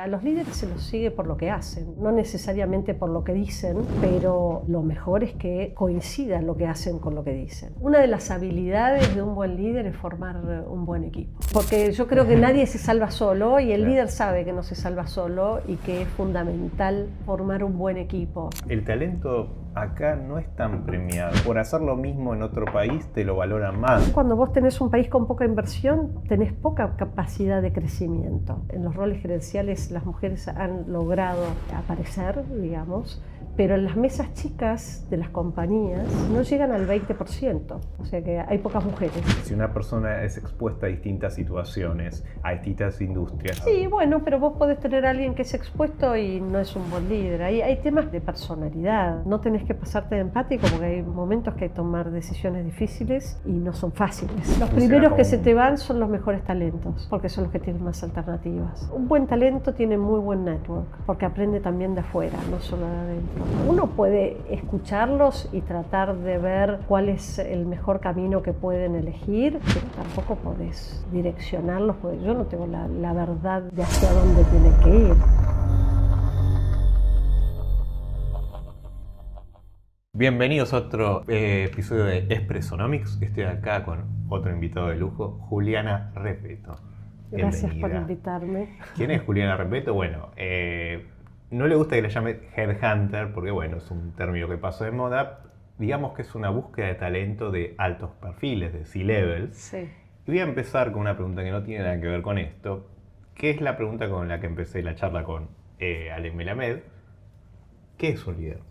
A los líderes se los sigue por lo que hacen, no necesariamente por lo que dicen, pero lo mejor es que coincida lo que hacen con lo que dicen. Una de las habilidades de un buen líder es formar un buen equipo, porque yo creo que nadie se salva solo y el líder sabe que no se salva solo y que es fundamental formar un buen equipo. El talento acá no es tan premiado. Por hacer lo mismo en otro país te lo valoran más. Cuando vos tenés un país con poca inversión, tenés poca capacidad de crecimiento. En los roles gerenciales las mujeres han logrado aparecer, digamos, pero en las mesas chicas de las compañías no llegan al 20%, o sea que hay pocas mujeres. Si una persona es expuesta a distintas situaciones, a distintas industrias... Sí, bueno, pero vos podés tener a alguien que es expuesto y no es un buen líder. Hay temas de personalidad, no tenés que pasarte de empático porque hay momentos que hay que tomar decisiones difíciles y no son fáciles. Los primeros que se te van son los mejores talentos, porque son los que tienen más alternativas. Un buen talento tiene muy buen network, porque aprende también de afuera, no solo de adentro. Uno puede escucharlos y tratar de ver cuál es el mejor camino que pueden elegir, pero tampoco podés direccionarlos, porque yo no tengo la verdad de hacia dónde tiene que ir. Bienvenidos a otro episodio de Expressonomics. Estoy acá con otro invitado de lujo, Juliana Repetto. Gracias por invitarme. ¿Quién es Juliana Repetto? Bueno, no le gusta que le llame headhunter porque bueno, es un término que pasó de moda. Digamos que es una búsqueda de talento de altos perfiles, de C-level. Sí. Y voy a empezar con una pregunta que no tiene nada que ver con esto, que es la pregunta con la que empecé la charla con Alem Melamed. ¿Qué es un líder?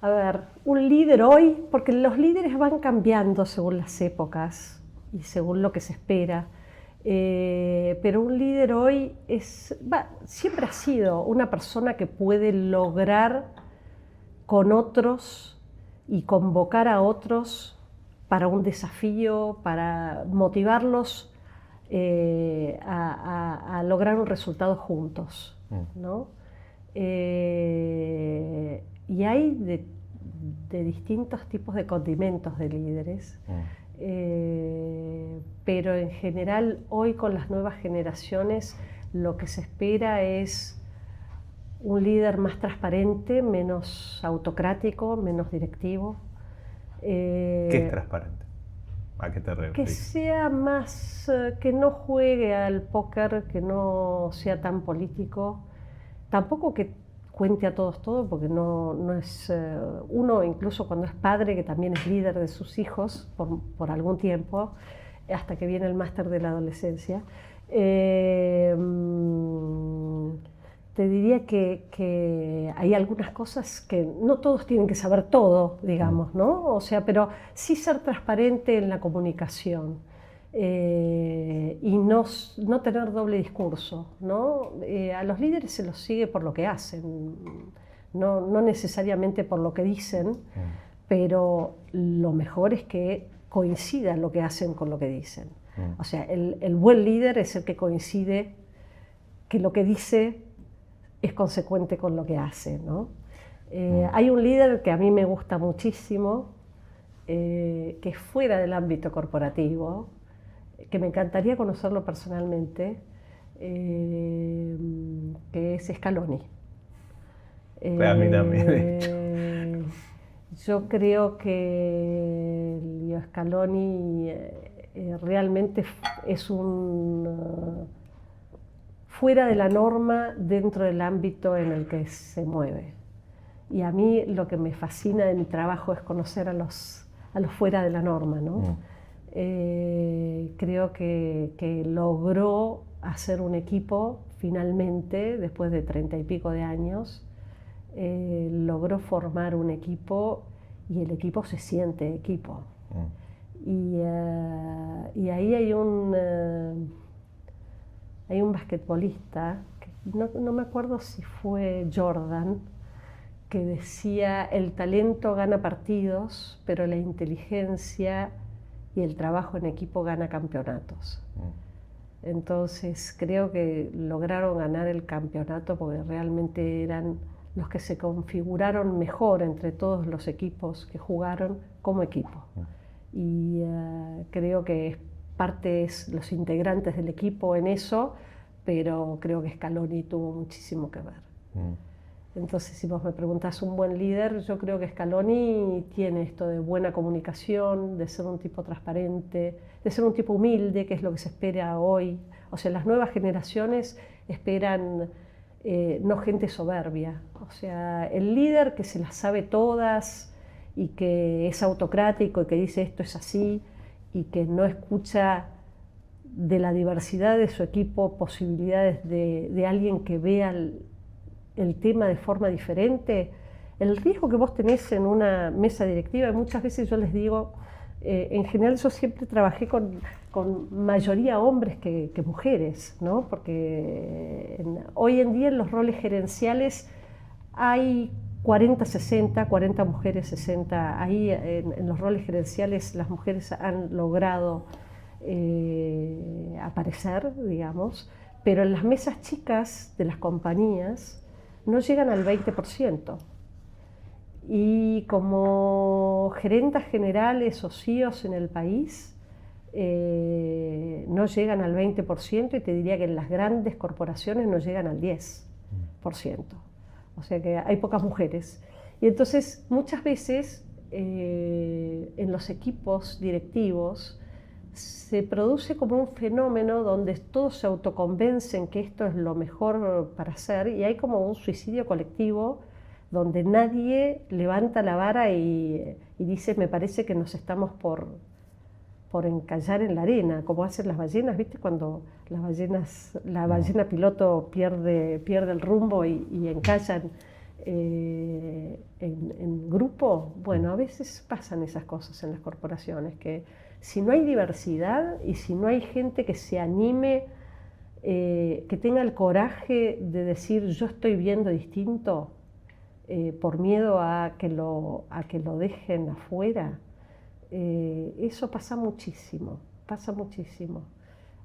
A ver, un líder hoy, porque los líderes van cambiando según las épocas y según lo que se espera, pero un líder hoy siempre ha sido una persona que puede lograr con otros y convocar a otros para un desafío, para motivarlos a lograr un resultado juntos, ¿no? Y hay de distintos tipos de condimentos de líderes, pero en general hoy con las nuevas generaciones lo que se espera es un líder más transparente, menos autocrático, menos directivo. ¿Qué es transparente? ¿A qué te refieres? Que sea más, que no juegue al póker, que no sea tan político. Tampoco que cuente a todos todo, porque no es... uno, incluso cuando es padre, que también es líder de sus hijos por algún tiempo, hasta que viene el máster de la adolescencia, te diría que hay algunas cosas que no todos tienen que saber todo, digamos, ¿no? O sea, pero sí ser transparente en la comunicación. Y no tener doble discurso, ¿no? A los líderes se los sigue por lo que hacen, no necesariamente por lo que dicen, pero lo mejor es que coincida lo que hacen con lo que dicen. O sea, el buen líder es el que coincide que lo que dice es consecuente con lo que hace, ¿no? Hay un líder que a mí me gusta muchísimo, que es fuera del ámbito corporativo, que me encantaría conocerlo personalmente, que es Scaloni. A mí también, de hecho. Yo creo que Leo Scaloni realmente es un fuera de la norma dentro del ámbito en el que se mueve. Y a mí lo que me fascina de mi trabajo es conocer a los fuera de la norma, ¿no? Creo que logró hacer un equipo finalmente, después de 30 y pico de años, logró formar un equipo y el equipo se siente equipo. Y ahí hay un basquetbolista, no me acuerdo si fue Jordan, que decía: el talento gana partidos, pero la inteligencia y el trabajo en equipo gana campeonatos. Entonces creo que lograron ganar el campeonato porque realmente eran los que se configuraron mejor entre todos los equipos que jugaron como equipo. Y creo que parte es los integrantes del equipo en eso, pero creo que Scaloni tuvo muchísimo que ver. Entonces, si vos me preguntás un buen líder, yo creo que Scaloni tiene esto de buena comunicación, de ser un tipo transparente, de ser un tipo humilde, que es lo que se espera hoy. O sea, las nuevas generaciones esperan no gente soberbia. O sea, el líder que se las sabe todas y que es autocrático y que dice esto es así y que no escucha de la diversidad de su equipo posibilidades de alguien que vea el tema de forma diferente. El riesgo que vos tenés en una mesa directiva, y muchas veces yo les digo, en general yo siempre trabajé con mayoría hombres que mujeres, ¿no? Porque hoy en día en los roles gerenciales hay 40-60, 40 mujeres, 60. Ahí en los roles gerenciales las mujeres han logrado aparecer, digamos, pero en las mesas chicas de las compañías no llegan al 20%. Y como gerentas generales o CEOs en el país, no llegan al 20%, y te diría que en las grandes corporaciones no llegan al 10%. O sea que hay pocas mujeres. Y entonces muchas veces en los equipos directivos se produce como un fenómeno donde todos se autoconvencen que esto es lo mejor para hacer, y hay como un suicidio colectivo donde nadie levanta la vara y dice, me parece que nos estamos por encallar en la arena, como hacen las ballenas, ¿viste? Cuando la ballena piloto pierde el rumbo y encallan en grupo. Bueno, a veces pasan esas cosas en las corporaciones, que si no hay diversidad y si no hay gente que se anime, que tenga el coraje de decir yo estoy viendo distinto, por miedo a que lo dejen afuera, eso pasa muchísimo, pasa muchísimo.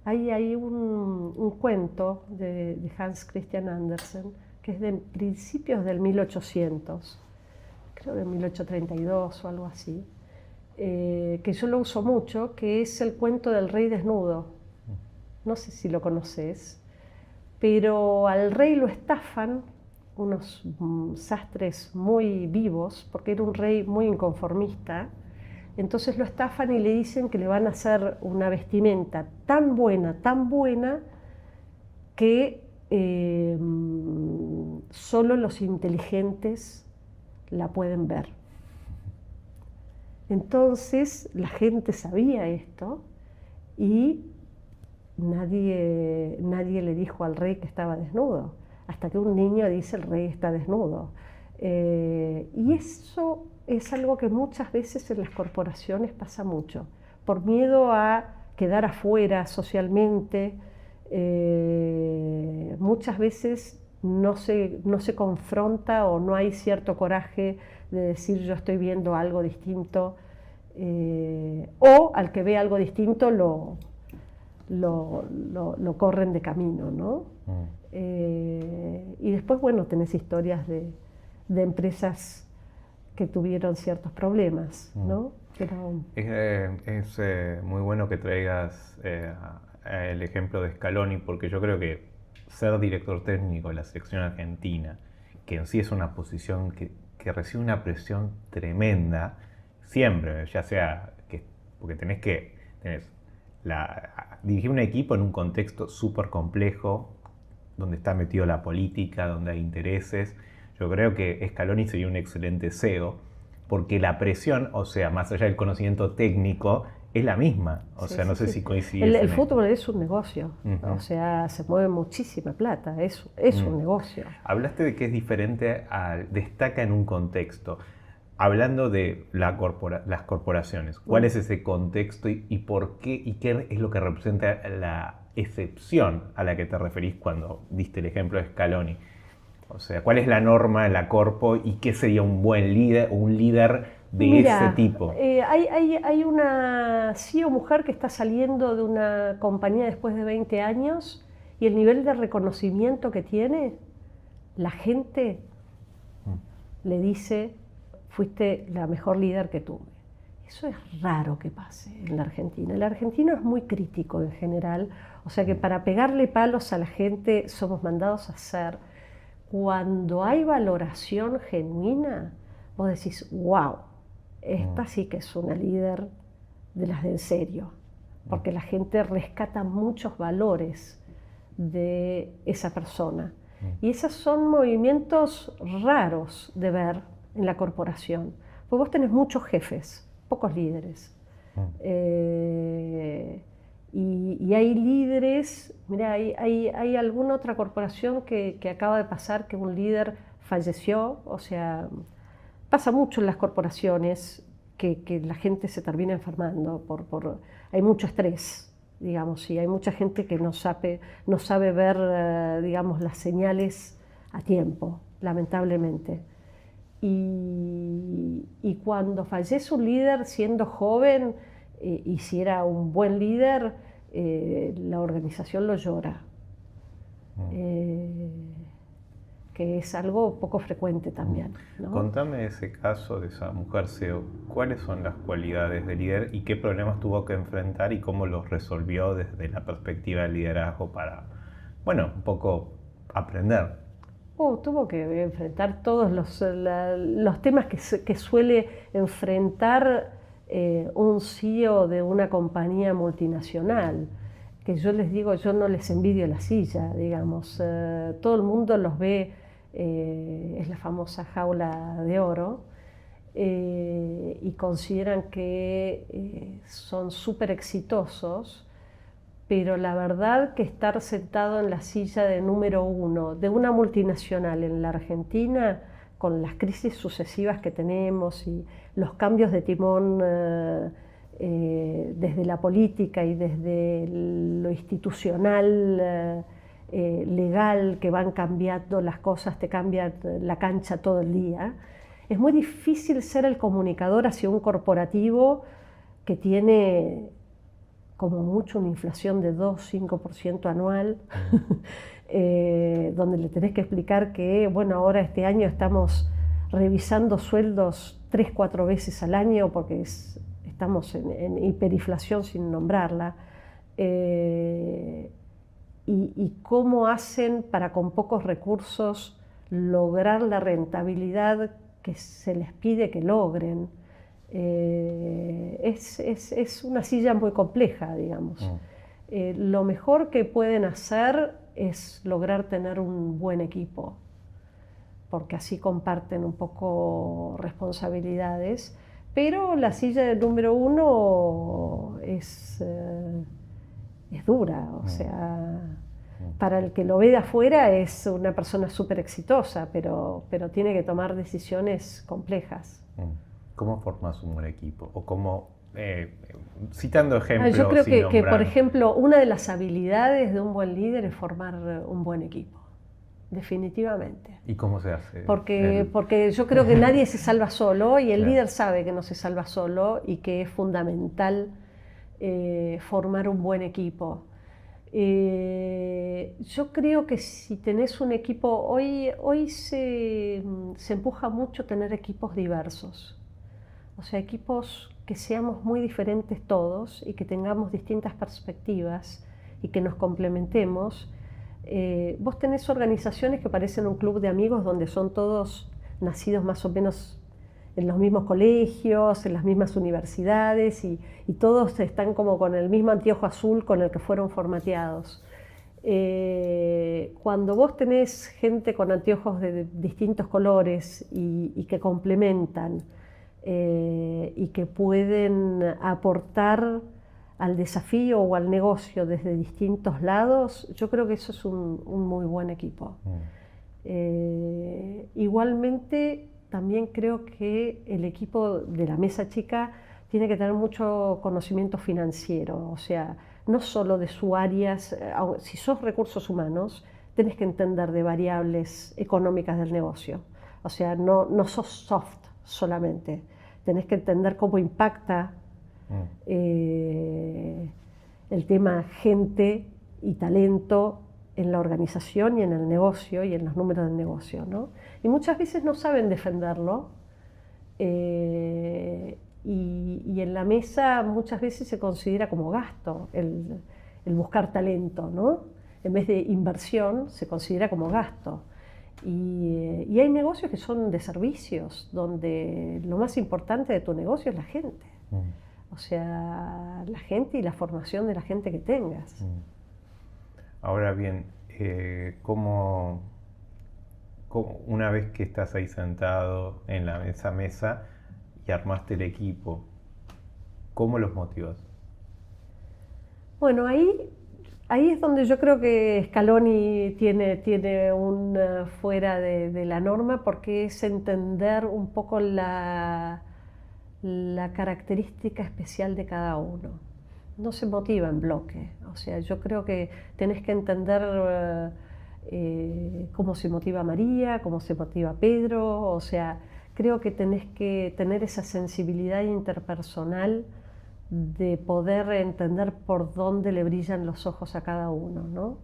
Hay un cuento de Hans Christian Andersen, que es de principios del 1800, creo de 1832 o algo así, que yo lo uso mucho, que es el cuento del rey desnudo. No sé si lo conoces, pero al rey lo estafan unos sastres muy vivos, porque era un rey muy inconformista. Entonces lo estafan y le dicen que le van a hacer una vestimenta tan buena, que solo los inteligentes la pueden ver. Entonces la gente sabía esto y nadie le dijo al rey que estaba desnudo, hasta que un niño dice el rey está desnudo. Y eso es algo que muchas veces en las corporaciones pasa mucho, por miedo a quedar afuera socialmente. Muchas veces no se confronta o no hay cierto coraje de decir yo estoy viendo algo distinto, o al que ve algo distinto lo corren de camino, ¿no? Y después, bueno, tenés historias de empresas que tuvieron ciertos problemas, ¿no? Pero es muy bueno que traigas el ejemplo de Scaloni, porque yo creo que ser director técnico de la selección argentina, que en sí es una posición que recibe una presión tremenda, siempre, ya sea porque tenés dirigir un equipo en un contexto súper complejo, donde está metido la política, donde hay intereses. Yo creo que Scaloni sería un excelente CEO, porque la presión, o sea, más allá del conocimiento técnico, es la misma. O sea, no sé si coincide. El fútbol es un negocio, o sea, se mueve muchísima plata, es un negocio. Hablaste de que es diferente, destaca en un contexto. Hablando de las corporaciones, ¿cuál es ese contexto y por qué y qué es lo que representa la excepción a la que te referís cuando diste el ejemplo de Scaloni? O sea, ¿cuál es la norma en la corpo y qué sería un buen líder o un líder de ese tipo? Hay una CEO mujer que está saliendo de una compañía después de 20 años y el nivel de reconocimiento que tiene, la gente le dice, fuiste la mejor líder que tuve. Eso es raro que pase en la Argentina. El argentino es muy crítico en general, o sea que para pegarle palos a la gente somos mandados a hacer. Cuando hay valoración genuina, vos decís, wow, esta sí que es una líder de las de en serio, porque la gente rescata muchos valores de esa persona. Y esos son movimientos raros de ver en la corporación, porque vos tenés muchos jefes, pocos líderes. Y hay líderes, mira, hay alguna otra corporación que acaba de pasar que un líder falleció, o sea, pasa mucho en las corporaciones que la gente se termina enfermando, hay mucho estrés, digamos, y hay mucha gente que no sabe ver, digamos, las señales a tiempo, lamentablemente. Y cuando fallece un líder siendo joven, y si era un buen líder, la organización lo llora, que es algo poco frecuente también, ¿no? Contame ese caso de esa mujer CEO. ¿Cuáles son las cualidades del líder y qué problemas tuvo que enfrentar y cómo los resolvió desde la perspectiva del liderazgo para, bueno, un poco aprender? Tuvo que enfrentar todos los temas que suele enfrentar un CEO de una compañía multinacional, que yo les digo, yo no les envidio la silla, digamos, todo el mundo los ve, es la famosa jaula de oro, y consideran que son súper exitosos, pero la verdad que estar sentado en la silla de número 1 de una multinacional en la Argentina, con las crisis sucesivas que tenemos y los cambios de timón desde la política y desde lo institucional, legal, que van cambiando las cosas, te cambian la cancha todo el día, es muy difícil ser el comunicador hacia un corporativo que tiene como mucho una inflación de 2-5% anual, donde le tenés que explicar que, bueno, ahora este año estamos revisando sueldos 3-4 veces al año porque estamos en hiperinflación sin nombrarla, y cómo hacen para con pocos recursos lograr la rentabilidad que se les pide que logren. Es una silla muy compleja, digamos. Lo mejor que pueden hacer es lograr tener un buen equipo, porque así comparten un poco responsabilidades, pero la silla del número 1 es dura, o sea, para el que lo ve de afuera es una persona súper exitosa, pero tiene que tomar decisiones complejas. ¿Cómo formas un buen equipo? O cómo, citando ejemplos. Yo creo que, por ejemplo, una de las habilidades de un buen líder es formar un buen equipo, definitivamente. ¿Y cómo se hace? Porque yo creo que nadie se salva solo y el líder sabe que no se salva solo y que es fundamental formar un buen equipo. Yo creo que si tenés un equipo, hoy se empuja mucho tener equipos diversos. O sea, equipos que seamos muy diferentes todos y que tengamos distintas perspectivas y que nos complementemos. Vos tenés organizaciones que parecen un club de amigos donde son todos nacidos más o menos en los mismos colegios, en las mismas universidades y todos están como con el mismo anteojo azul con el que fueron formateados. Cuando vos tenés gente con anteojos de distintos colores y que complementan, y que pueden aportar al desafío o al negocio desde distintos lados, yo creo que eso es un muy buen equipo. Igualmente, también creo que el equipo de la mesa chica tiene que tener mucho conocimiento financiero, o sea, no solo de su área, si sos recursos humanos, tenés que entender de variables económicas del negocio, o sea, no sos soft solamente. Tenés que entender cómo impacta el tema gente y talento en la organización y en el negocio y en los números del negocio, ¿no? Y muchas veces no saben defenderlo, y y en la mesa muchas veces se considera como gasto el buscar talento, ¿no? En vez de inversión se considera como gasto. Y hay negocios que son de servicios, donde lo más importante de tu negocio es la gente. O sea, la gente y la formación de la gente que tengas. Ahora bien, ¿cómo una vez que estás ahí sentado en esa mesa y armaste el equipo, cómo los motivas? Bueno, ahí es donde yo creo que Scaloni tiene un fuera de la norma, porque es entender un poco la característica especial de cada uno. No se motiva en bloque. O sea, yo creo que tenés que entender cómo se motiva María, cómo se motiva Pedro. O sea, creo que tenés que tener esa sensibilidad interpersonal de poder entender por dónde le brillan los ojos a cada uno, ¿no?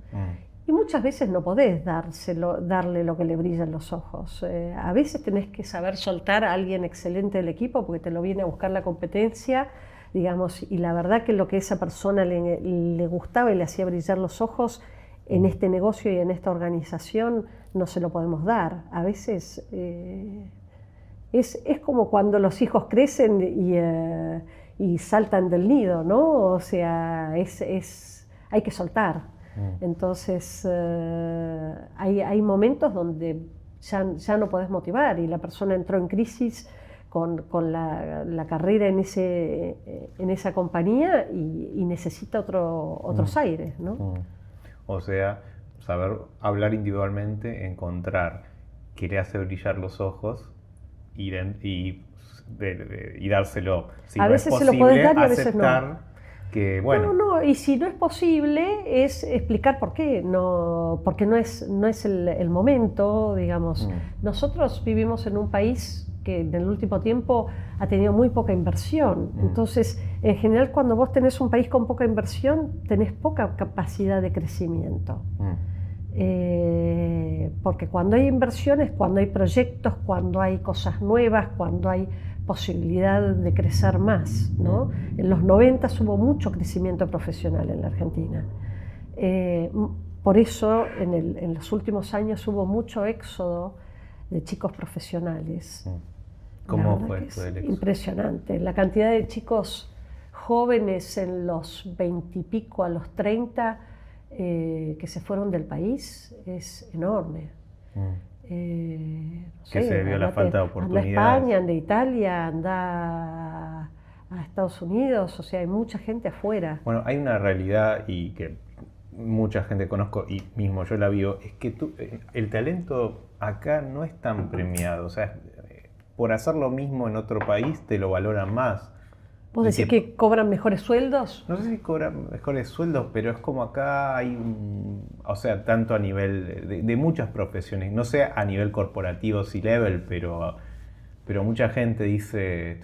Y muchas veces no podés darle lo que le brillan los ojos. A veces tenés que saber soltar a alguien excelente del equipo porque te lo viene a buscar la competencia, digamos, y la verdad que lo que a esa persona le gustaba y le hacía brillar los ojos en este negocio y en esta organización no se lo podemos dar. A veces es como cuando los hijos crecen y saltan del nido, ¿no? O sea, hay que soltar. Entonces, hay momentos donde ya no podés motivar y la persona entró en crisis con la carrera en esa compañía y necesita otros aires, ¿no? O sea, saber hablar individualmente, encontrar qué le hace brillar los ojos y dárselo. Si a no veces es se lo podés dar y a veces aceptar no. Que, bueno. No, y si no es posible, es explicar por qué. Porque no es el momento, digamos. Nosotros vivimos en un país que en el último tiempo ha tenido muy poca inversión. Entonces, en general, cuando vos tenés un país con poca inversión, tenés poca capacidad de crecimiento. Porque cuando hay inversiones, cuando hay proyectos, cuando hay cosas nuevas, cuando hay posibilidad de crecer más, ¿no? En los 90 hubo mucho crecimiento profesional en la Argentina. Por eso en los últimos años hubo mucho éxodo de chicos profesionales. ¿Cómo fue esto del éxodo? Impresionante. La cantidad de chicos jóvenes en los 20 y pico a los 30 que se fueron del país es enorme. Que se debió a la falta de oportunidades. Anda a España, anda a Italia, anda a Estados Unidos, o sea, hay mucha gente afuera. Bueno, hay una realidad y que mucha gente conozco y mismo yo la vivo, es que el talento acá no es tan premiado, o sea, por hacer lo mismo en otro país te lo valoran más. ¿Vos decís que cobran mejores sueldos? No sé si cobran mejores sueldos, pero es como acá hay o sea, tanto a nivel de muchas profesiones, no sé a nivel corporativo, C-level, pero mucha gente dice,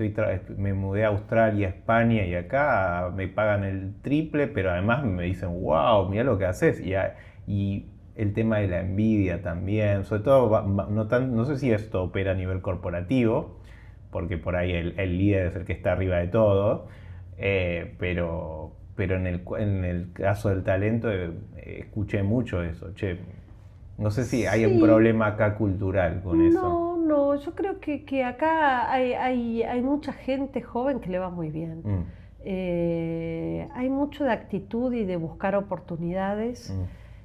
me mudé a Australia, España y acá me pagan el triple, pero además me dicen, wow, mira lo que haces. Y el tema de la envidia también, sobre todo, no sé si esto opera a nivel corporativo, porque por ahí el líder es el que está arriba de todo, pero en el caso del talento escuché mucho eso. Che, no sé si hay un problema acá cultural con eso. No, yo creo que acá hay mucha gente joven que le va muy bien. Hay mucho de actitud y de buscar oportunidades.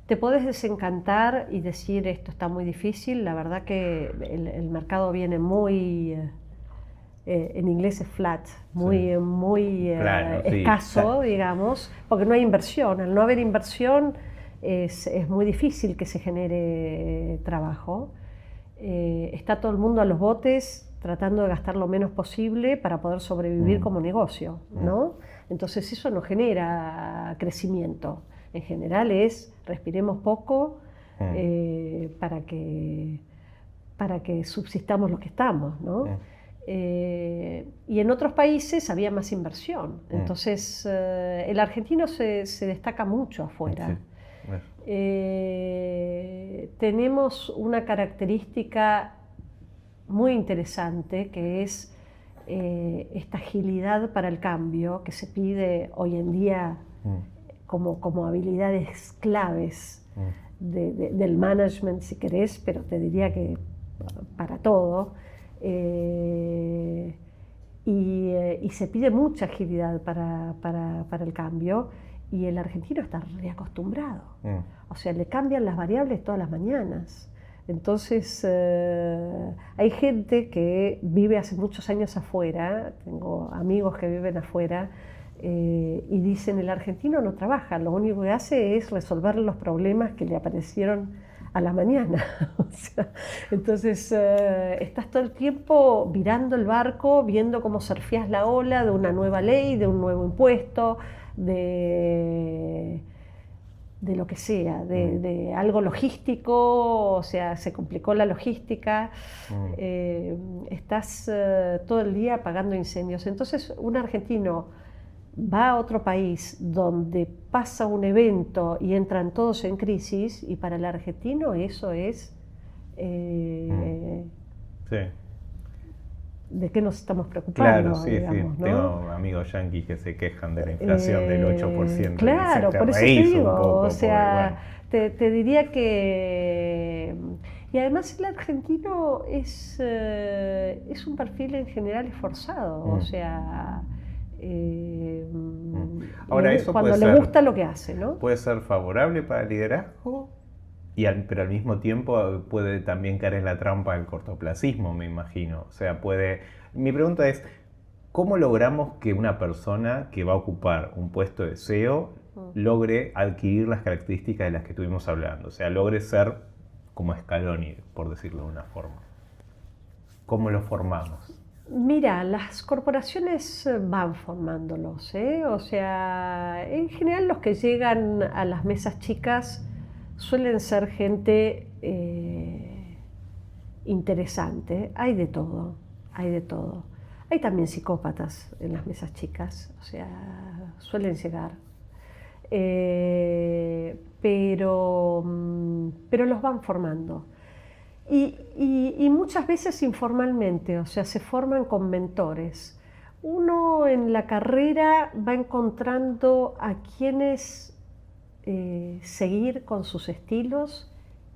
Te podés desencantar y decir esto está muy difícil. La verdad que el mercado viene muy... en inglés es flat, muy claro, escaso, sí, digamos, porque no hay inversión. Al no haber inversión es muy difícil que se genere trabajo. Está todo el mundo a los botes tratando de gastar lo menos posible para poder sobrevivir como negocio, ¿no? Entonces eso no genera crecimiento. En general es respiremos poco para que subsistamos los que estamos, ¿no? Y en otros países había más inversión. Entonces, el argentino se destaca mucho afuera. Sí. Tenemos una característica muy interesante que es esta agilidad para el cambio que se pide hoy en día como habilidades claves del management, si querés, pero te diría que para todo. Y se pide mucha agilidad para el cambio, y el argentino está reacostumbrado. O sea, le cambian las variables todas las mañanas. Entonces, hay gente que vive hace muchos años afuera, tengo amigos que viven afuera, y dicen: el argentino no trabaja, lo único que hace es resolver los problemas que le aparecieron a la mañana. O sea, entonces, estás todo el tiempo virando el barco, viendo cómo surfeás la ola de una nueva ley, de un nuevo impuesto, de lo que sea, de algo logístico. O sea, se complicó la logística, estás todo el día apagando incendios. Entonces, un argentino va a otro país donde pasa un evento y entran todos en crisis, y para el argentino eso es... Sí. ¿De qué nos estamos preocupando? Claro, sí, digamos, sí. ¿no? Tengo amigos yanquis que se quejan de la inflación del 8%. Claro, y por eso te digo, poco, o sea, porque, te diría que... Y además el argentino es un perfil en general esforzado, o sea... Ahora, eso cuando puede le ser, gusta lo que hace, ¿no? puede ser favorable para el liderazgo, pero al mismo tiempo puede también caer en la trampa del cortoplacismo, me imagino. O sea, mi pregunta es, ¿cómo logramos que una persona que va a ocupar un puesto de CEO logre adquirir las características de las que estuvimos hablando? O sea, logre ser como Scaloni, por decirlo de una forma. ¿Cómo lo formamos? Mira, las corporaciones van formándolos, ¿eh? O sea, en general los que llegan a las mesas chicas suelen ser gente interesante. Hay de todo, hay de todo. Hay también psicópatas en las mesas chicas, o sea, suelen llegar. Pero los van formando. Y muchas veces informalmente, o sea, se forman con mentores. Uno en la carrera va encontrando a quienes seguir con sus estilos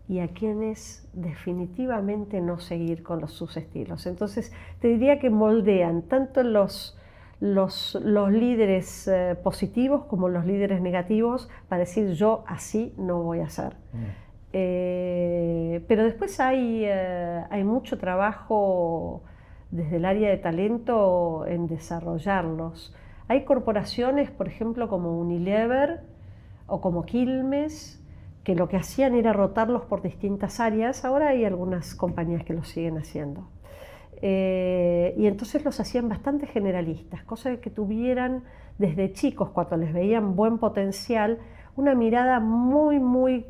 y a quienes definitivamente no seguir con sus estilos. Entonces, te diría que moldean tanto los líderes positivos como los líderes negativos para decir: yo así no voy a ser. Pero después hay mucho trabajo desde el área de talento en desarrollarlos. Hay corporaciones, por ejemplo, como Unilever o como Quilmes, que lo que hacían era rotarlos por distintas áreas. Ahora hay algunas compañías que lo siguen haciendo. Y entonces los hacían bastante generalistas, cosa de que tuvieran desde chicos, cuando les veían buen potencial, una mirada muy, muy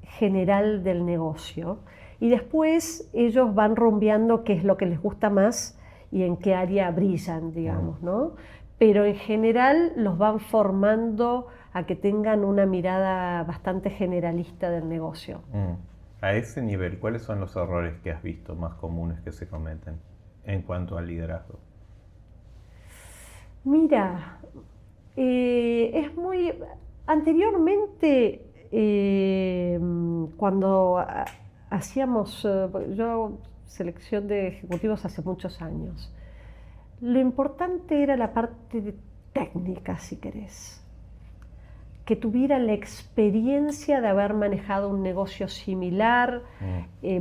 general del negocio, y después ellos van rumbeando qué es lo que les gusta más y en qué área brillan, digamos, ¿no? Pero en general los van formando a que tengan una mirada bastante generalista del negocio. A ese nivel, ¿cuáles son los errores que has visto más comunes que se cometen en cuanto al liderazgo? Mira, es muy... Anteriormente, cuando hacíamos, yo selección de ejecutivos hace muchos años, lo importante era la parte técnica, si querés, que tuviera la experiencia de haber manejado un negocio similar,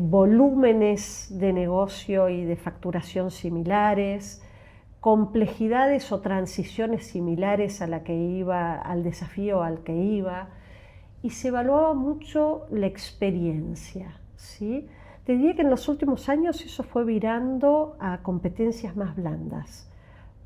volúmenes de negocio y de facturación similares, complejidades o transiciones similares a la que iba, al desafío al que iba, y se evaluaba mucho la experiencia, ¿sí? Te diría que en los últimos años eso fue virando a competencias más blandas,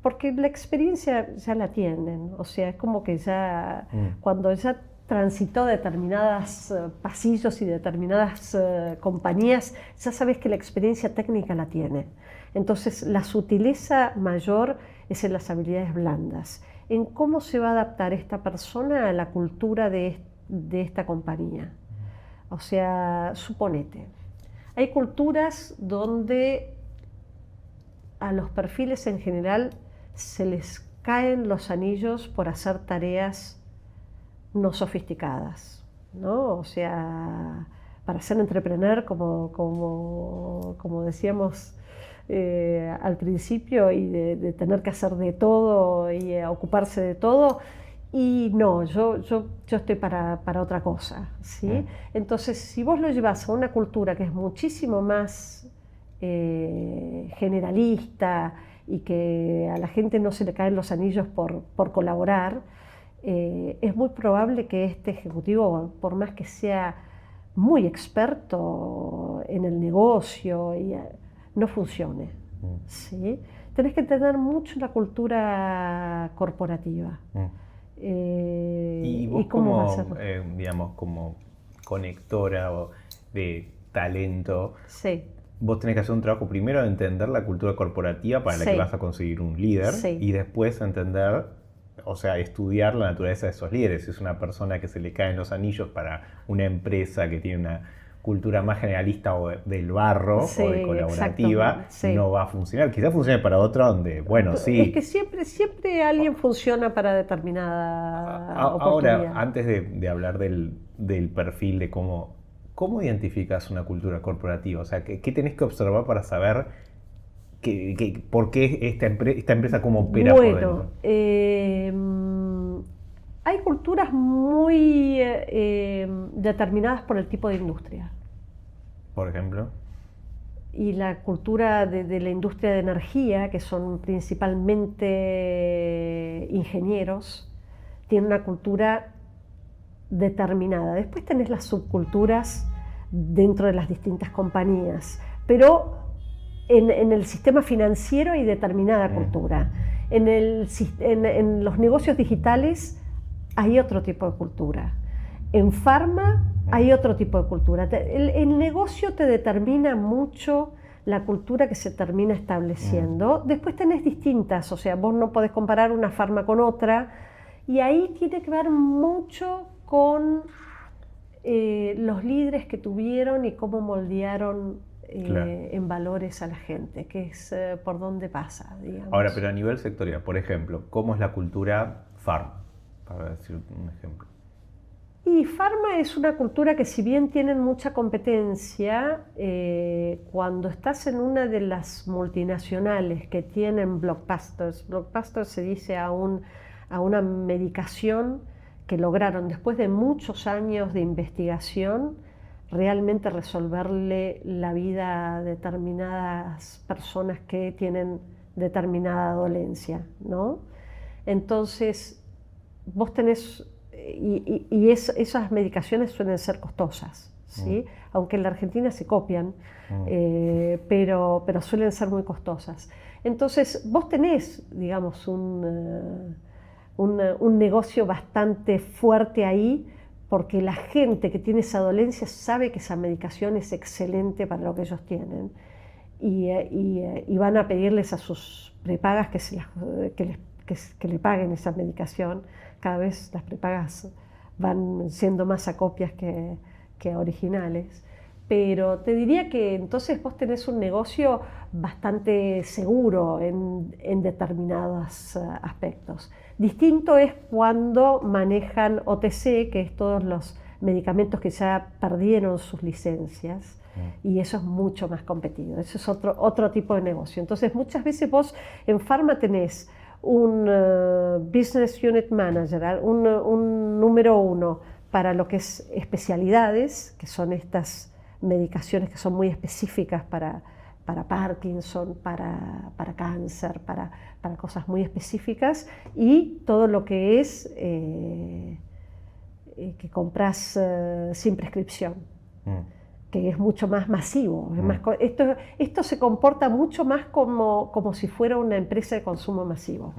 porque la experiencia ya la tienen, o sea, es como que ya cuando ya transitó determinados pasillos y determinadas compañías, ya sabes que la experiencia técnica la tiene. Entonces, la sutileza mayor es en las habilidades blandas, en cómo se va a adaptar esta persona a la cultura de esta compañía. O sea, suponete, hay culturas donde a los perfiles en general se les caen los anillos por hacer tareas no sofisticadas, ¿no? O sea, para ser entrepreneur, como decíamos al principio, y de tener que hacer de todo y ocuparse de todo, y no, yo estoy para otra cosa, ¿sí? Entonces, si vos lo llevas a una cultura que es muchísimo más generalista y que a la gente no se le caen los anillos por colaborar, es muy probable que este ejecutivo, por más que sea muy experto en el negocio, no funcione, ¿sí? Tenés que entender mucho la cultura corporativa. ¿Y vos como, digamos, como conectora de talento, sí, vos tenés que hacer un trabajo primero de entender la cultura corporativa para la que vas a conseguir un líder, y después entender, o sea, estudiar la naturaleza de esos líderes? Si es una persona que se le caen los anillos para una empresa que tiene una cultura más generalista o del barro o de colaborativa, no va a funcionar. Quizás funcione para otra donde, bueno, sí. Es que siempre alguien funciona para determinada oportunidad. Ahora, antes de hablar del perfil de cómo identificas una cultura corporativa, o sea, ¿qué tenés que observar para saber por qué esta empresa cómo opera por dentro? Hay culturas muy determinadas por el tipo de industria. Por ejemplo. Y la cultura de la industria de energía, que son principalmente ingenieros, tiene una cultura determinada. Después tenés las subculturas dentro de las distintas compañías, pero en el sistema financiero hay determinada cultura. En los negocios digitales hay otro tipo de cultura. En farma hay otro tipo de cultura. El negocio te determina mucho la cultura que se termina estableciendo. Después tenés distintas, o sea, vos no podés comparar una farma con otra, y ahí tiene que ver mucho con los líderes que tuvieron y cómo moldearon en valores a la gente, que es por dónde pasa, digamos. Ahora, pero a nivel sectorial, por ejemplo, ¿cómo es la cultura farma? Para decir un ejemplo. Y farma es una cultura que, si bien tienen mucha competencia, cuando estás en una de las multinacionales que tienen blockbusters se dice a una medicación que lograron, después de muchos años de investigación, realmente resolverle la vida a determinadas personas que tienen determinada dolencia, ¿no? Entonces, vos tenés, esas medicaciones suelen ser costosas, ¿sí? Aunque en la Argentina se copian, pero suelen ser muy costosas. Entonces, vos tenés, digamos, un negocio bastante fuerte ahí, porque la gente que tiene esa dolencia sabe que esa medicación es excelente para lo que ellos tienen, y van a pedirles a sus prepagas que le paguen esa medicación. Cada vez las prepagas van siendo más acopias que originales. Pero te diría que entonces vos tenés un negocio bastante seguro en determinados aspectos. Distinto es cuando manejan OTC, que es todos los medicamentos que ya perdieron sus licencias, y eso es mucho más competido. Eso es otro tipo de negocio. Entonces, muchas veces vos en farma tenés un Business Unit Manager, un número 1 para lo que es especialidades, que son estas medicaciones que son muy específicas para Parkinson, para cáncer, para cosas muy específicas, y todo lo que es que compras sin prescripción, que es mucho más masivo. Esto se comporta mucho más como si fuera una empresa de consumo masivo,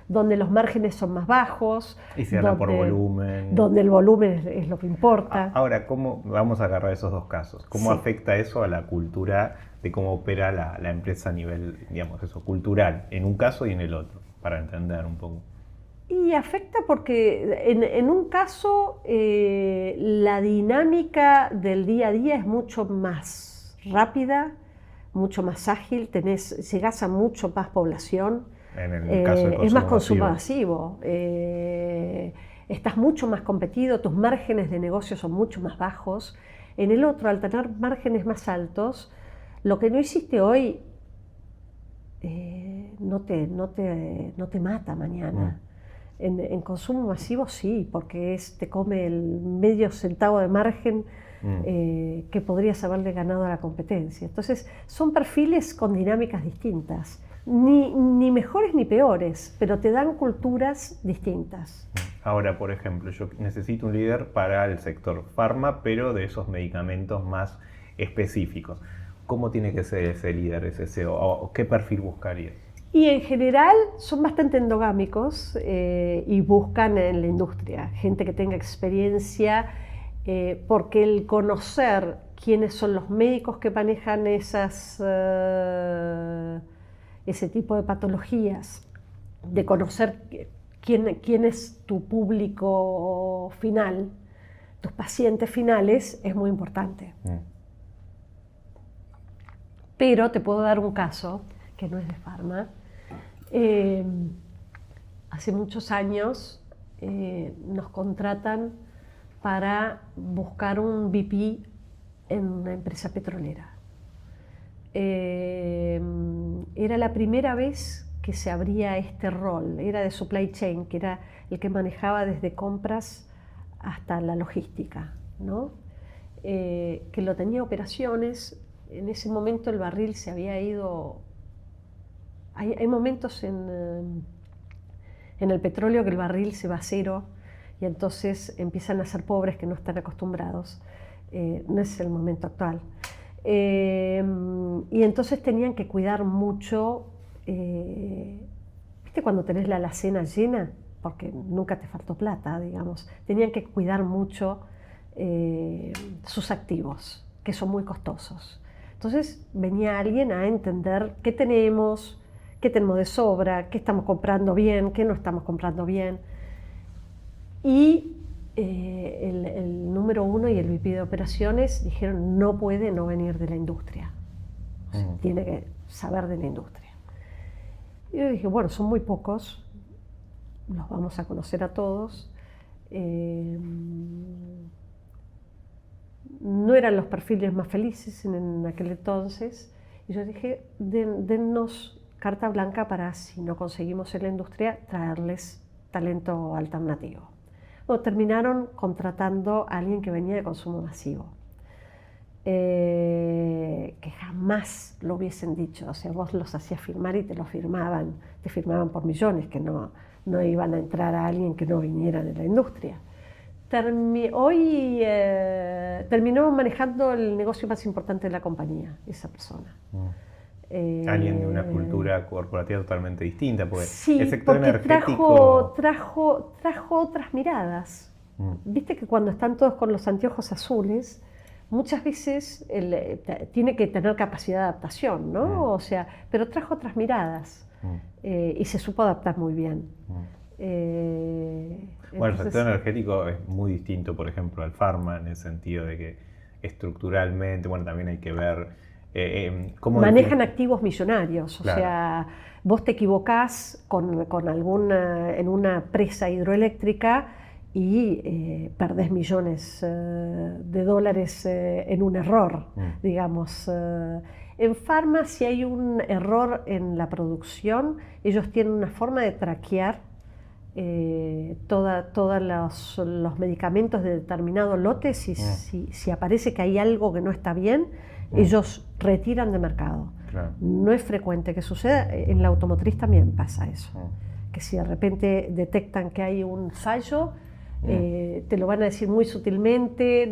donde los márgenes son más bajos, y se gana por volumen. Donde el volumen es lo que importa. Ahora, ¿cómo vamos a agarrar esos dos casos? ¿Cómo afecta eso a la cultura de cómo opera la empresa a nivel, digamos, eso, cultural, en un caso y en el otro, para entender un poco? Y afecta porque en un caso la dinámica del día a día es mucho más rápida, mucho más ágil, llegás a mucho más población. En el caso del consumo es más consumo masivo. masivo. Estás mucho más competido, tus márgenes de negocio son mucho más bajos. En el otro, al tener márgenes más altos, lo que no hiciste hoy no te mata mañana. En consumo masivo sí, porque te come el medio centavo de margen que podrías haberle ganado a la competencia. Entonces, son perfiles con dinámicas distintas. Ni mejores ni peores, pero te dan culturas distintas. Ahora, por ejemplo, yo necesito un líder para el sector farma, pero de esos medicamentos más específicos. ¿Cómo tiene que ser ese líder, ese CEO? ¿O qué perfil buscaría? Y en general son bastante endogámicos y buscan en la industria gente que tenga experiencia, porque el conocer quiénes son los médicos que manejan ese tipo de patologías, de conocer quién es tu público final, tus pacientes finales, es muy importante. Pero te puedo dar un caso que no es de farma. Hace muchos años nos contratan para buscar un VP en una empresa petrolera. Era la primera vez que se abría este rol, era de supply chain, que era el que manejaba desde compras hasta la logística, ¿no? Que lo tenía operaciones. En ese momento el barril se había ido. Hay momentos en el petróleo que el barril se va a cero y entonces empiezan a ser pobres que no están acostumbrados. No es el momento actual. Y entonces tenían que cuidar mucho. ¿Viste cuando tenés la alacena llena? Porque nunca te faltó plata, digamos. Tenían que cuidar mucho sus activos, que son muy costosos. Entonces venía alguien a entender qué tenemos de sobra, qué estamos comprando bien, qué no estamos comprando bien. Y el número uno y el VP de operaciones dijeron no puede no venir de la industria. Tiene que saber de la industria. Y yo dije, bueno, son muy pocos, los vamos a conocer a todos. No eran los perfiles más felices en aquel entonces. Y yo dije, dennos carta blanca para, si no conseguimos en la industria, traerles talento alternativo. Bueno, terminaron contratando a alguien que venía de consumo masivo, que jamás lo hubiesen dicho. O sea, vos los hacías firmar y te firmaban por millones, que no iban a entrar a alguien que no viniera de la industria. Hoy terminó manejando el negocio más importante de la compañía, esa persona. Alguien de una cultura corporativa totalmente distinta, porque sí, el sector porque energético trajo otras miradas. Viste que cuando están todos con los anteojos azules, muchas veces tiene que tener capacidad de adaptación, ¿no? O sea, pero trajo otras miradas y se supo adaptar muy bien. Bueno, el sector energético es muy distinto, por ejemplo, al farma, en el sentido de que estructuralmente, bueno, también hay que ver cómo manejan activos millonarios. Claro. O sea, vos te equivocás en una presa hidroeléctrica y perdés millones de dólares en un error, digamos. En farma, si hay un error en la producción, ellos tienen una forma de traquear todos los medicamentos de determinado lote. Si aparece que hay algo que no está bien, ellos retiran de mercado. Claro. No es frecuente que suceda, en la automotriz también pasa eso, que si de repente detectan que hay un fallo, te lo van a decir muy sutilmente,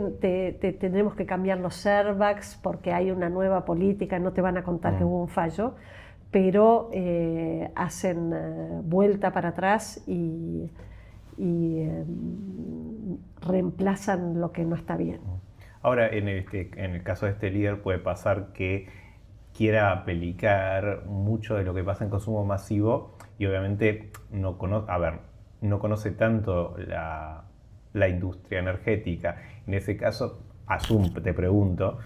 tenemos que cambiar los airbags porque hay una nueva política, no te van a contar que hubo un fallo, pero hacen vuelta para atrás y reemplazan lo que no está bien. Ahora, en el caso de este líder puede pasar que quiera aplicar mucho de lo que pasa en consumo masivo y obviamente no conoce tanto la industria energética. En ese caso, te pregunto,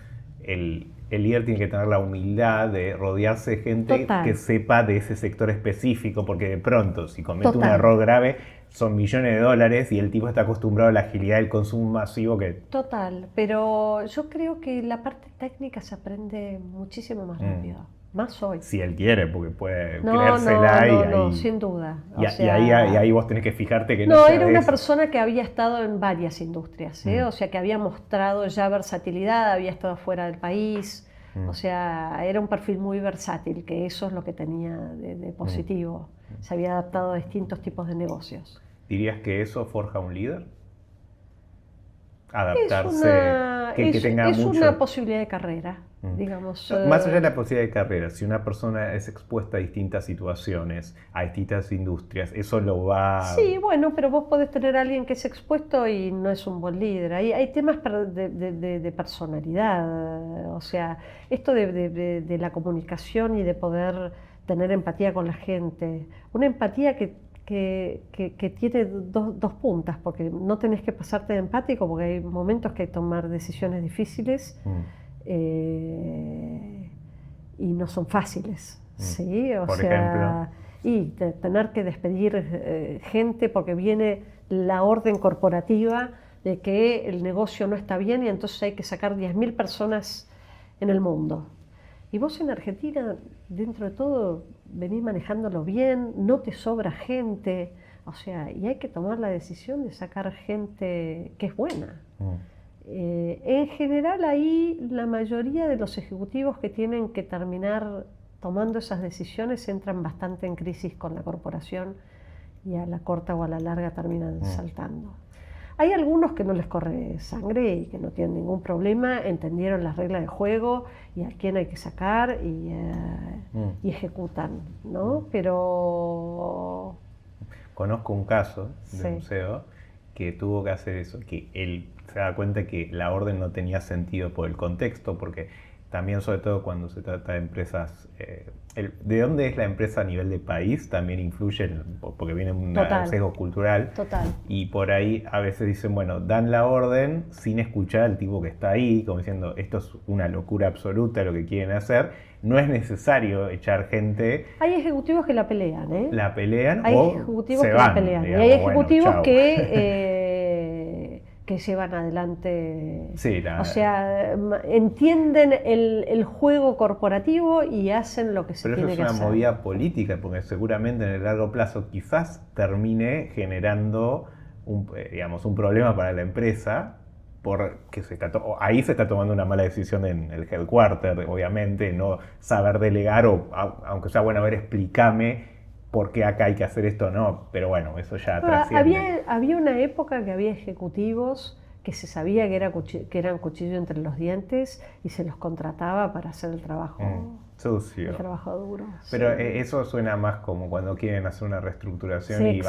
el líder tiene que tener la humildad de rodearse de gente Total. que sepa de ese sector específico, porque de pronto, si comete un Total. error grave, son millones de dólares y el tipo está acostumbrado a la agilidad del consumo masivo que... Total, pero yo creo que la parte técnica se aprende muchísimo más rápido, más hoy. Si él quiere, porque puede No, creérsela no, y sin duda. y, O y sea, ahí vos tenés que fijarte que no no, sea era de una eso. persona que había estado en varias industrias, o sea, que había mostrado ya versatilidad, había estado fuera del país, o sea, era un perfil muy versátil, que eso es lo que tenía de positivo. Se había adaptado a distintos tipos de negocios. ¿Dirías que eso forja un líder? Es Adaptarse, que tenga es mucho... una posibilidad de carrera, digamos. No, más allá de la posibilidad de carrera, si una persona es expuesta a distintas situaciones, a distintas industrias, eso lo va... Sí, bueno, pero vos podés tener a alguien que es expuesto y no es un buen líder. Hay temas de personalidad, o sea, esto de la comunicación y de poder tener empatía con la gente. Una empatía que tiene dos puntas, porque no tenés que pasarte de empático, porque hay momentos que hay que tomar decisiones difíciles y no son fáciles, ¿sí? O Por sea, y tener que despedir gente porque viene la orden corporativa de que el negocio no está bien y entonces hay que sacar 10.000 personas en el mundo. Y vos en Argentina, dentro de todo, venís manejándolo bien, no te sobra gente, o sea, y hay que tomar la decisión de sacar gente que es buena. En general ahí la mayoría de los ejecutivos que tienen que terminar tomando esas decisiones entran bastante en crisis con la corporación y a la corta o a la larga terminan saltando. Hay algunos que no les corre sangre y que no tienen ningún problema, entendieron las reglas de juego y a quién hay que sacar y ejecutan, ¿no? Pero... Conozco un caso de Sí. un CEO que tuvo que hacer eso, que él se da cuenta que la orden no tenía sentido por el contexto, porque también sobre todo cuando se trata de empresas, de dónde es la empresa a nivel de país también influye, porque viene un sesgo cultural. Total. Y por ahí a veces dicen, bueno, dan la orden sin escuchar al tipo que está ahí, como diciendo, esto es una locura absoluta lo que quieren hacer, no es necesario echar gente. Hay ejecutivos que la pelean, ¿eh? La pelean Hay o ejecutivos se que van, la pelean. digamos, Y hay ejecutivos bueno, que llevan adelante, sí, o sea, entienden el juego corporativo y hacen lo que se pero tiene eso que es hacer. una movida política, porque seguramente en el largo plazo quizás termine generando digamos, un problema para la empresa, porque ahí se está tomando una mala decisión en el headquarter, obviamente, no saber delegar o, aunque sea bueno, a ver, explícame por qué acá hay que hacer esto o no, pero bueno, eso ya trasciende. Había una época que había ejecutivos que se sabía que eran cuchillo entre los dientes y se los contrataba para hacer el trabajo. Sucio. El trabajo duro. Pero sí. eso suena más como cuando quieren hacer una reestructuración Sí,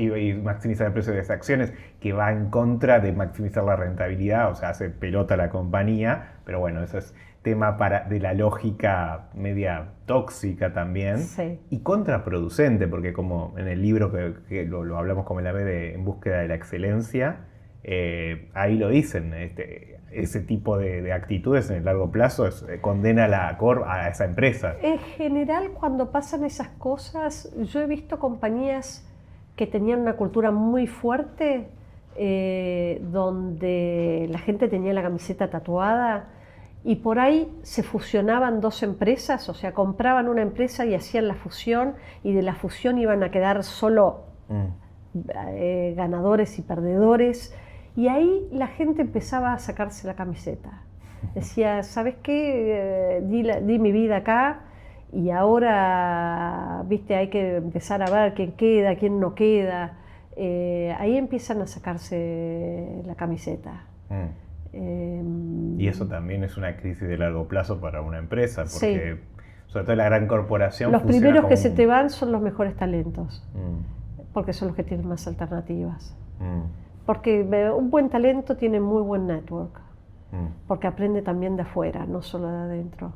y maximizar el precio de las acciones, que va en contra de maximizar la rentabilidad, o sea, hace pelota la compañía, pero bueno, eso es tema de la lógica media tóxica también y contraproducente, porque como en el libro que lo hablamos como la B de En búsqueda de la excelencia, ahí lo dicen, ese tipo de actitudes en el largo plazo condena a esa empresa. En general, cuando pasan esas cosas, yo he visto compañías que tenían una cultura muy fuerte, donde la gente tenía la camiseta tatuada y por ahí se fusionaban dos empresas, o sea, compraban una empresa y hacían la fusión y de la fusión iban a quedar solo ganadores y perdedores. Y ahí la gente empezaba a sacarse la camiseta. Decía, ¿sabes qué? Di mi vida acá y ahora, viste, hay que empezar a ver quién queda, quién no queda. Ahí empiezan a sacarse la camiseta. Y eso también es una crisis de largo plazo para una empresa, porque sobre todo la gran corporación... Los primeros que se te van son los mejores talentos, porque son los que tienen más alternativas. Porque un buen talento tiene muy buen network, porque aprende también de afuera, no solo de adentro.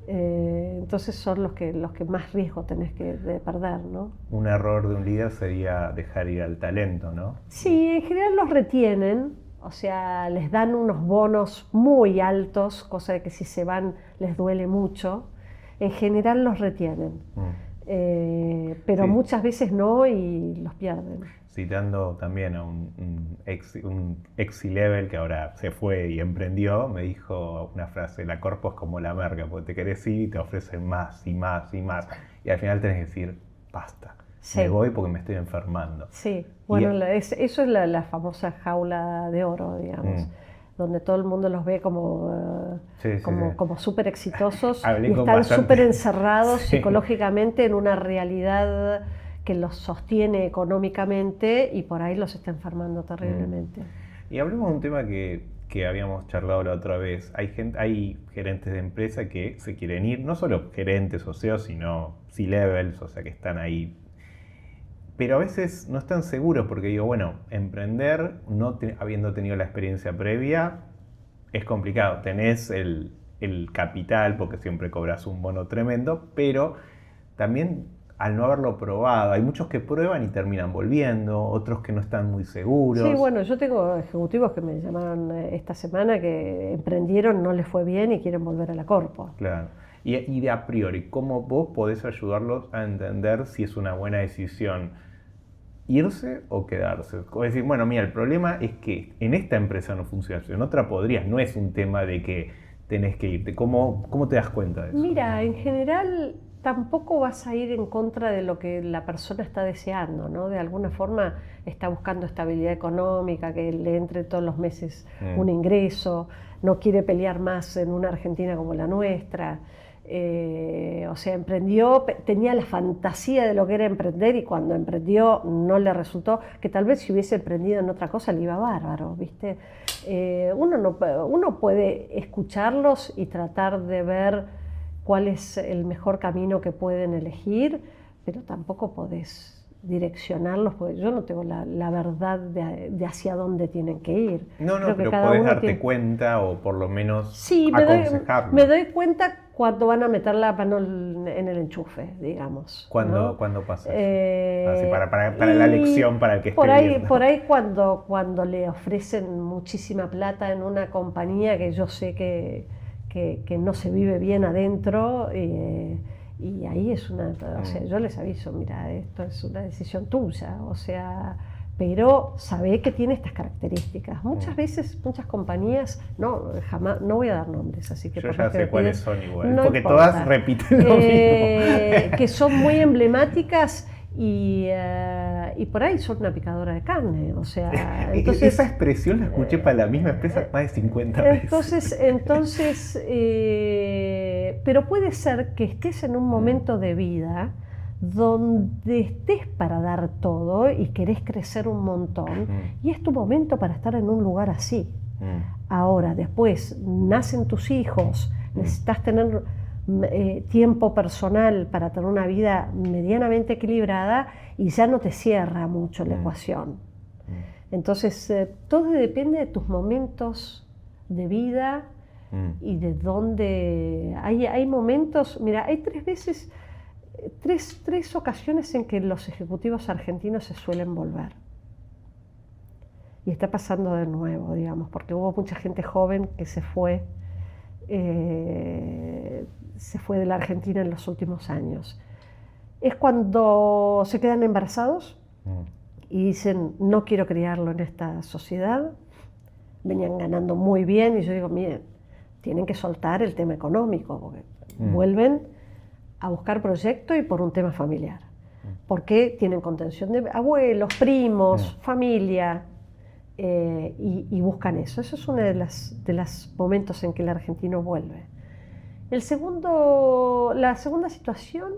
Entonces son los que más riesgo tenés de perder, ¿no? Un error de un líder sería dejar ir al talento, ¿no? Sí, en general los retienen, O sea, les dan unos bonos muy altos, cosa de que si se van les duele mucho. En general los retienen, pero Sí. muchas veces no y los pierden. Citando también a un ex C-Level que ahora se fue y emprendió, me dijo una frase: la corpo es como la merca, porque te querés ir y te ofrecen más y más y más. Y al final tenés que decir, basta, Sí. me voy porque me estoy enfermando. Sí, Y- bueno, eso es la famosa jaula de oro, digamos, donde todo el mundo los ve Sí, sí, sí. como súper exitosos Hablé y con están bastante- súper encerrados Sí. psicológicamente en una realidad que los sostiene económicamente y por ahí los está enfermando terriblemente. Y hablemos de un tema que habíamos charlado la otra vez. Hay gerentes de empresa que se quieren ir, no solo gerentes o CEOs, sino C-levels, o sea, que están ahí. Pero a veces no están seguros porque digo, bueno, emprender, habiendo tenido la experiencia previa, es complicado. Tenés el capital porque siempre cobras un bono tremendo, pero también al no haberlo probado, hay muchos que prueban y terminan volviendo, otros que no están muy seguros. Sí, bueno, yo tengo ejecutivos que me llamaron esta semana que emprendieron, no les fue bien y quieren volver a la corpo. Claro. Y de a priori, ¿cómo vos podés ayudarlos a entender si es una buena decisión irse o quedarse? O decir, bueno, mira, el problema es que en esta empresa no funciona, en otra podrías, no es un tema de que tenés que irte. ¿Cómo te das cuenta de eso? Mira, en general tampoco vas a ir en contra de lo que la persona está deseando, ¿no? De alguna forma está buscando estabilidad económica, que le entre todos los meses un ingreso, no quiere pelear más en una Argentina como la nuestra. O sea, emprendió, tenía la fantasía de lo que era emprender y cuando emprendió no le resultó, que tal vez si hubiese emprendido en otra cosa le iba bárbaro, ¿viste? Uno puede escucharlos y tratar de ver cuál es el mejor camino que pueden elegir, pero tampoco podés direccionarlos, porque yo no tengo la verdad de hacia dónde tienen que ir. No, Creo que pero cada podés uno darte tiene... cuenta o por lo menos Sí, aconsejarlos. me doy cuenta cuando van a meter la mano en el enchufe, digamos. ¿Cuándo ¿no? pasa eso? Así para la lección, para el que por esté ahí, viendo. por ahí cuando le ofrecen muchísima plata en una compañía que yo sé que no se vive bien adentro, y ahí es una... O sea, yo les aviso, mira, esto es una decisión tuya, o sea... Pero sabe que tiene estas características. Muchas veces, muchas compañías, jamás, no voy a dar nombres, así que Yo por ya más que sé me cuáles pides, son igual, no porque importa. todas repiten lo mismo. Que son muy emblemáticas y por ahí son una picadora de carne, o sea, entonces... Esa expresión la escuché para la misma empresa más de 50 veces. Entonces, pero puede ser que estés en un momento de vida donde estés para dar todo y querés crecer un montón, y es tu momento para estar en un lugar así. Ahora, después, nacen tus hijos, necesitas tener tiempo personal para tener una vida medianamente equilibrada y ya no te cierra mucho la ecuación. Entonces, todo depende de tus momentos de vida y de dónde... Hay momentos, mira, hay tres ocasiones en que los ejecutivos argentinos se suelen volver. Y está pasando de nuevo, digamos, porque hubo mucha gente joven que se fue de la Argentina en los últimos años. Es cuando se quedan embarazados y dicen, no quiero criarlo en esta sociedad. Venían ganando muy bien y yo digo, miren, tienen que soltar el tema económico, porque vuelven a buscar proyecto y por un tema familiar. Porque tienen contención de abuelos, primos, familia, y buscan eso. Eso es uno de los momentos en que el argentino vuelve. La segunda situación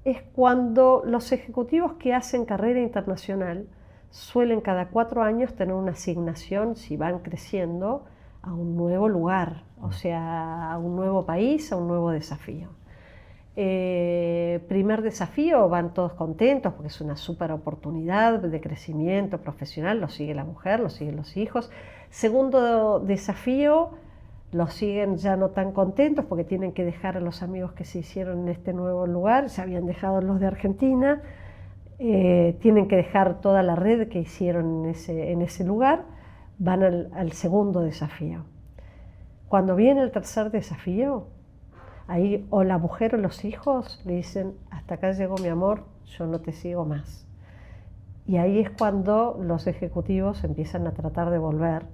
es cuando los ejecutivos que hacen carrera internacional suelen cada 4 años tener una asignación, si van creciendo, a un nuevo lugar, o sea, a un nuevo país, a un nuevo desafío. Primer desafío, van todos contentos porque es una súper oportunidad de crecimiento profesional, lo sigue la mujer, lo siguen los hijos. Segundo desafío, los siguen ya no tan contentos porque tienen que dejar a los amigos que se hicieron en este nuevo lugar, se habían dejado los de Argentina, tienen que dejar toda la red que hicieron en ese lugar. van al segundo desafío. Cuando viene el tercer desafío, ahí o la mujer o los hijos le dicen, hasta acá llegó mi amor, yo no te sigo más. Y ahí es cuando los ejecutivos empiezan a tratar de volver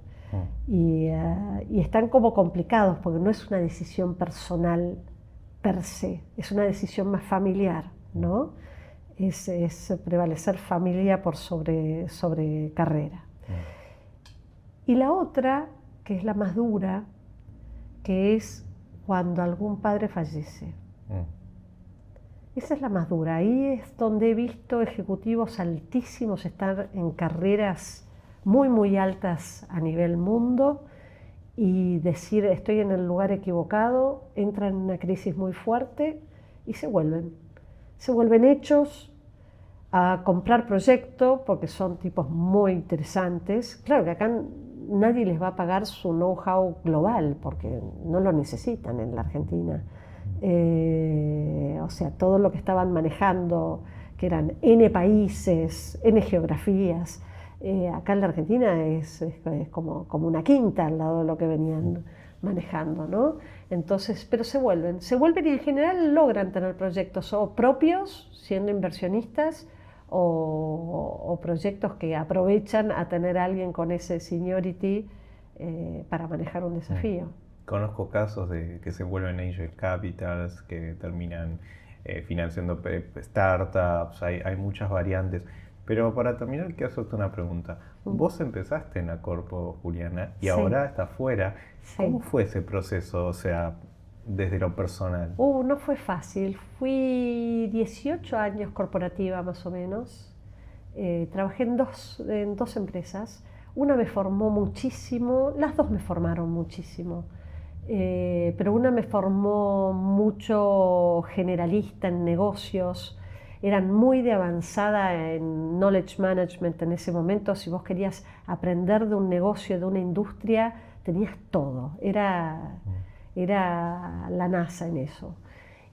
y están como complicados porque no es una decisión personal per se, es una decisión más familiar, ¿no? Es prevalecer familia por sobre carrera. Y la otra, que es la más dura, que es cuando algún padre fallece. Esa es la más dura. Ahí es donde he visto ejecutivos altísimos estar en carreras muy, muy altas a nivel mundo y decir estoy en el lugar equivocado, entran en una crisis muy fuerte y se vuelven. Se vuelven hechos a comprar proyectos porque son tipos muy interesantes. Claro que acá nadie les va a pagar su know-how global porque no lo necesitan en la Argentina. O sea, todo lo que estaban manejando, que eran N países, N geografías, acá en la Argentina es como una quinta al lado de lo que venían manejando, ¿no? Entonces, pero se vuelven y en general logran tener proyectos o propios, siendo inversionistas, o proyectos que aprovechan a tener a alguien con ese seniority para manejar un desafío. Conozco casos de que se vuelven angel capitals, que terminan financiando startups, hay muchas variantes. Pero para terminar, quiero hacerte una pregunta. Vos empezaste en la Corpo, Juliana, y ahora estás fuera. ¿Cómo fue ese proceso, o sea, desde lo personal? No fue fácil. Fui 18 años corporativa más o menos. Trabajé en dos empresas. Una me formó muchísimo, las dos me formaron muchísimo. Pero una me formó mucho generalista en negocios, eran muy de avanzada en knowledge management en ese momento. Si vos querías aprender de un negocio, de una industria, tenías todo, era la NASA en eso.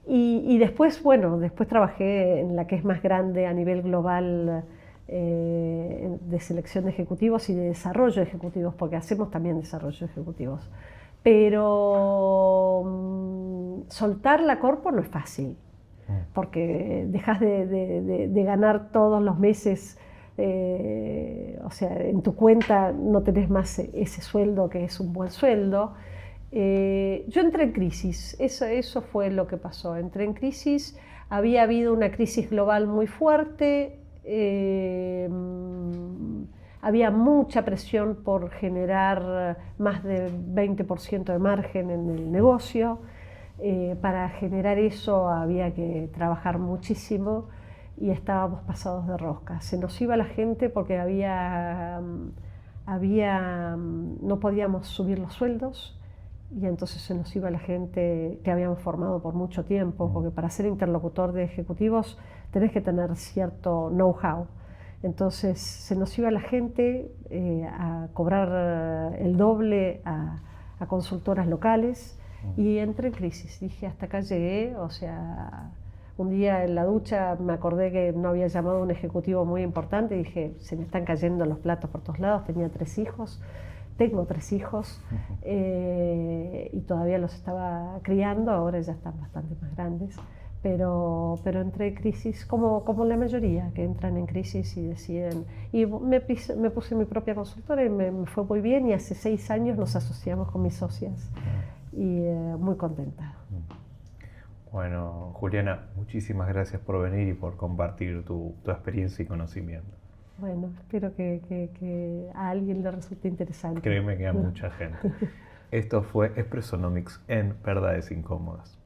Y después, bueno, después trabajé en la que es más grande a nivel global de selección de ejecutivos y de desarrollo de ejecutivos, porque hacemos también desarrollo de ejecutivos. Pero soltar la corpo no es fácil, porque dejas de ganar todos los meses, o sea, en tu cuenta no tenés más ese sueldo que es un buen sueldo. Yo entré en crisis, eso fue lo que pasó. Entré en crisis, había habido una crisis global muy fuerte, había mucha presión por generar más de 20% de margen en el negocio. Para generar eso había que trabajar muchísimo y estábamos pasados de rosca. Se nos iba la gente porque no podíamos subir los sueldos y entonces se nos iba la gente que habíamos formado por mucho tiempo, porque para ser interlocutor de ejecutivos tenés que tener cierto know-how. Entonces se nos iba la gente a cobrar el doble a consultoras locales y entré en crisis. Dije, hasta acá llegué, o sea, un día en la ducha me acordé que no había llamado a un ejecutivo muy importante y dije, se me están cayendo los platos por todos lados. Tengo 3 hijos y todavía los estaba criando, ahora ya están bastante más grandes. Pero entré en crisis como la mayoría que entran en crisis y deciden. Y me puse mi propia consultora y me fue muy bien y hace 6 años nos asociamos con mis socias y muy contenta. Bueno, Juliana, muchísimas gracias por venir y por compartir tu experiencia y conocimiento. Bueno, espero que a alguien le resulte interesante. Créeme que a mucha gente. Esto fue Expressonomics en Verdades Incómodas.